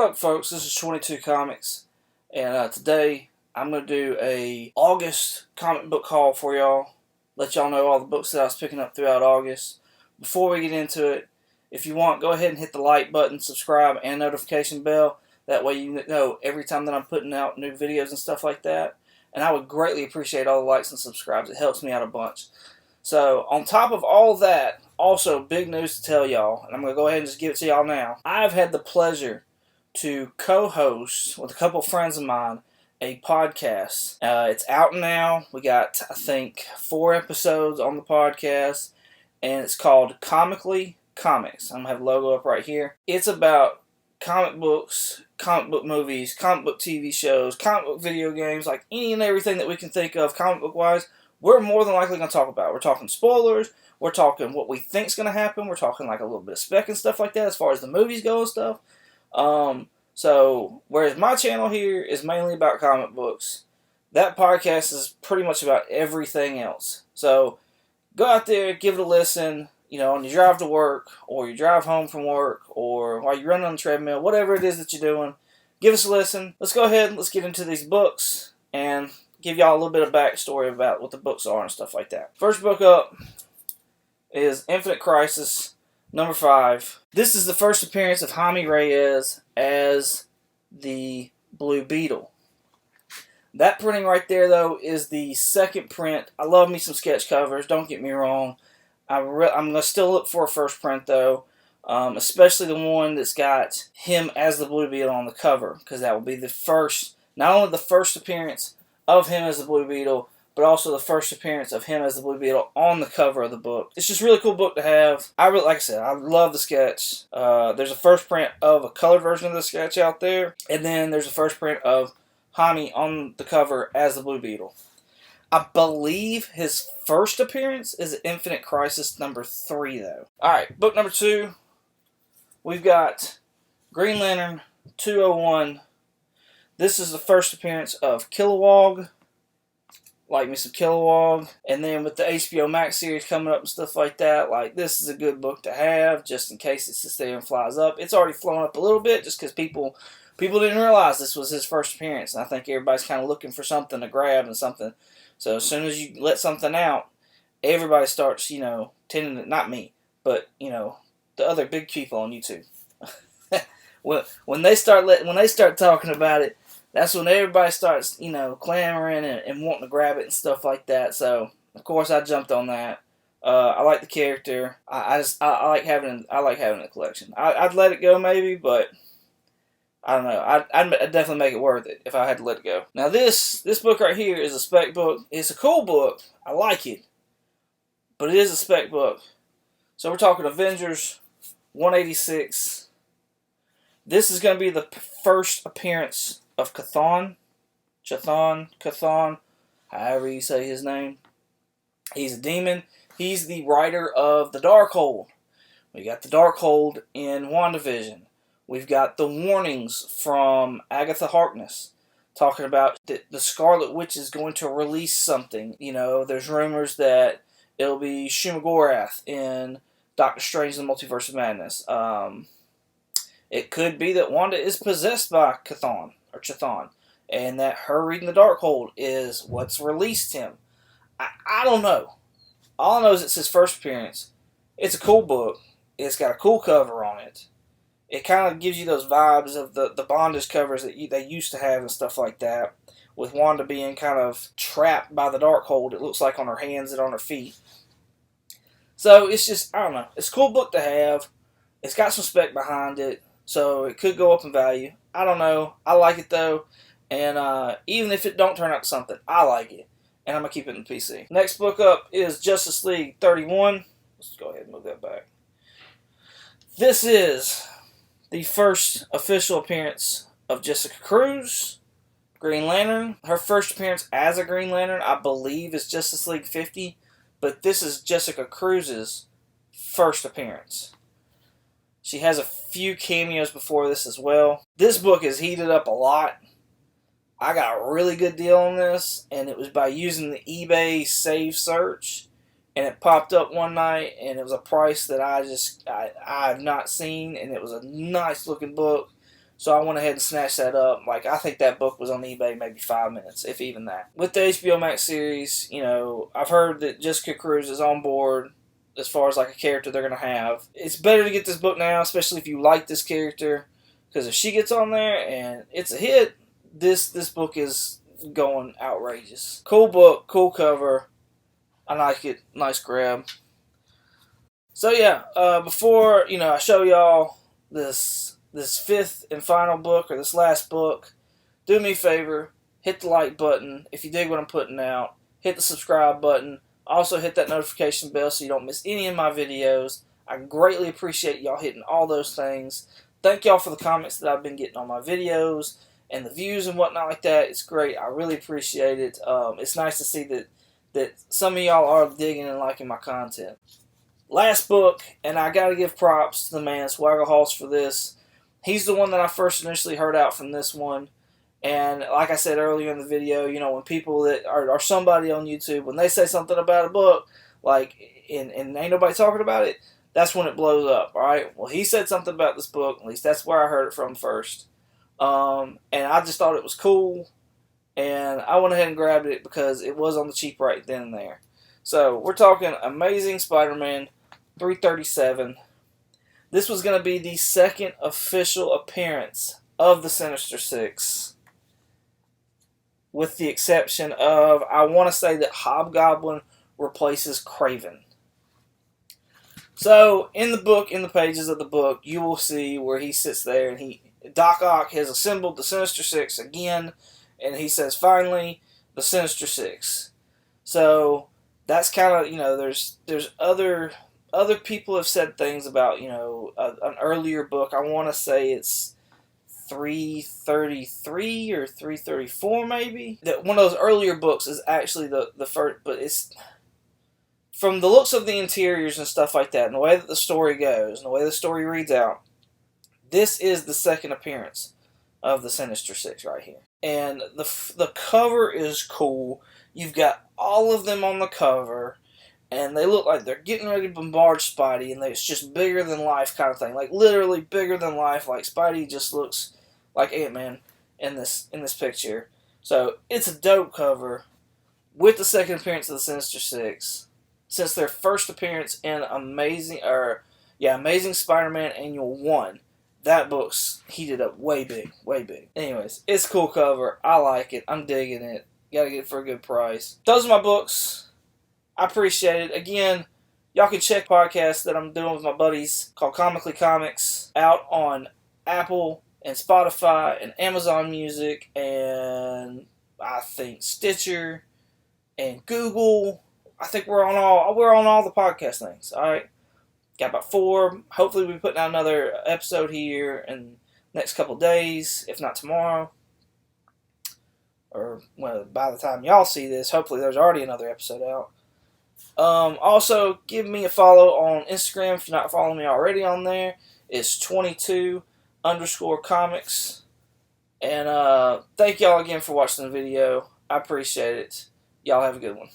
What up, folks? This is 22 Comics, and today I'm going to do a August comic book haul for y'all. Let y'all know all the books that I was picking up throughout August. Before we get into it, if you want, go ahead and hit the like button, subscribe, and notification bell. That way you know every time that I'm putting out new videos and stuff like that. And I would greatly appreciate all the likes and subscribes. It helps me out a bunch. So, on top of all that, also big news to tell y'all, and I'm going to go ahead and just give it to y'all now. I've had the pleasure to co-host with a couple friends of mine a podcast. It's out now. We got, I think, 4 episodes on the podcast, and it's called Comically Comics. I'm going to have the logo up right here. It's about comic books, comic book movies, comic book TV shows, comic book video games, like any and everything that we can think of comic book wise. We're more than likely going to talk about. We're talking spoilers. We're talking what we think's going to happen. We're talking like a little bit of spec and stuff like that as far as the movies go and stuff. So, whereas my channel here is mainly about comic books, that podcast is pretty much about everything else. So, go out there, give it a listen, on your drive to work, or you drive home from work, or while you're running on the treadmill, whatever it is that you're doing, give us a listen. Let's go ahead and let's get into these books, and give y'all a little bit of backstory about what the books are and stuff like that. First book up is Infinite Crisis, number 5. This is the first appearance of Jaime Reyes as the Blue Beetle. That printing right there, though, is the second print. I love me some sketch covers, don't get me wrong. I'm going to still look for a first print, though, especially the one that's got him as the Blue Beetle on the cover, because that will be the first, not only the first appearance of him as the Blue Beetle, but also the first appearance of him as the Blue Beetle on the cover of the book. It's just a really cool book to have. Like I said, I love the sketch. There's a first print of a colored version of the sketch out there, and then there's a first print of Jaime on the cover as the Blue Beetle. I believe his first appearance is Infinite Crisis number 3, though. Alright, book number 2. We've got Green Lantern 201. This is the first appearance of Kilowog. Like me some Kilowog. And then with the HBO Max series coming up and stuff like that, like, this is a good book to have just in case it sits there and flies up. It's already flown up a little bit just because people didn't realize this was his first appearance. And I think everybody's kind of looking for something to grab and something. So as soon as you let something out, everybody starts, tending to, not me, but, the other big people on YouTube. when they start talking about it, that's when everybody starts, clamoring and wanting to grab it and stuff like that. So, of course, I jumped on that. I like the character. I like having a collection. I'd let it go maybe, but I don't know. I'd definitely make it worth it if I had to let it go. Now, this book right here is a spec book. It's a cool book. I like it, but it is a spec book. So we're talking Avengers 186. This is going to be the first appearance of Chthon, however you say his name. He's a demon. He's the writer of the Darkhold. We got the Darkhold in WandaVision. We've got the warnings from Agatha Harkness talking about the Scarlet Witch is going to release something. There's rumors that it'll be Shumagorath in Doctor Strange and the Multiverse of Madness. It could be that Wanda is possessed by Chthon, and that her reading the Darkhold is what's released him. I don't know. All I know is it's his first appearance. It's a cool book. It's got a cool cover on it. It kind of gives you those vibes of the bondage covers that they used to have and stuff like that, with Wanda being kind of trapped by the Darkhold, it looks like, on her hands and on her feet. So it's just, I don't know. It's a cool book to have. It's got some spec behind it, so it could go up in value. I don't know. I like it, though. And even if it don't turn out to something, I like it. And I'm going to keep it in the PC. Next book up is Justice League 31. Let's go ahead and move that back. This is the first official appearance of Jessica Cruz, Green Lantern. Her first appearance as a Green Lantern, I believe, is Justice League 50. But this is Jessica Cruz's first appearance. She has a few cameos before this as well. This book is heated up a lot. I got a really good deal on this, and it was by using the eBay save search. And it popped up one night, and it was a price that I have not seen, and it was a nice looking book. So I went ahead and snatched that up. Like, I think that book was on eBay maybe 5 minutes, if even that. With the HBO Max series, you know, I've heard that Jessica Cruz is on board as far as like a character they're going to have. It's better to get this book now, especially if you like this character, because if she gets on there and it's a hit, this book is going outrageous. Cool book, cool cover. I like it. Nice grab. So yeah, before I show y'all this fifth and final book, or this last book, do me a favor, hit the like button if you dig what I'm putting out. Hit the subscribe button. Also hit that notification bell so you don't miss any of my videos. I greatly appreciate y'all hitting all those things. Thank y'all for the comments that I've been getting on my videos and the views and whatnot like that. It's great. I really appreciate it. It's nice to see that some of y'all are digging and liking my content. Last book, and I gotta give props to the man Swagger Halls for this. He's the one that I first initially heard out from this one. And like I said earlier in the video, when people that are somebody on YouTube, when they say something about a book, like, and ain't nobody talking about it, that's when it blows up, alright? Well, he said something about this book, at least that's where I heard it from first. And I just thought it was cool, and I went ahead and grabbed it because it was on the cheap right then and there. So, we're talking Amazing Spider-Man 337. This was going to be the second official appearance of the Sinister Six, with the exception of, I want to say that Hobgoblin replaces Kraven. So, in the book, in the pages of the book, you will see where he sits there and Doc Ock has assembled the Sinister Six again, and he says, finally, the Sinister Six. So, that's kind of, there's other people have said things about, an earlier book. I want to say it's 333 or 334 maybe. That one of those earlier books is actually the first, but it's from the looks of the interiors and stuff like that, and the way that the story goes, and the way the story reads out, this is the second appearance of the Sinister Six right here. And the cover is cool. You've got all of them on the cover, and they look like they're getting ready to bombard Spidey, and it's just bigger than life kind of thing. Like, literally bigger than life. Like, Spidey just looks like Ant-Man in this picture. So, it's a dope cover with the second appearance of the Sinister Six. Since their first appearance in Amazing Spider-Man Annual 1. That book's heated up way big, way big. Anyways, it's a cool cover. I like it. I'm digging it. Gotta get it for a good price. Those are my books. I appreciate it. Again, y'all can check podcasts that I'm doing with my buddies called Comically Comics out on Apple and Spotify and Amazon Music and I think Stitcher and Google. I think we're on all the podcast things. All right, got about 4. Hopefully, we'll be putting out another episode here in the next couple days, if not tomorrow, or by the time y'all see this, hopefully there's already another episode out. Also, give me a follow on Instagram if you're not following me already on there. It's 22_comics. And thank y'all again for watching the video. I appreciate it. Y'all have a good one.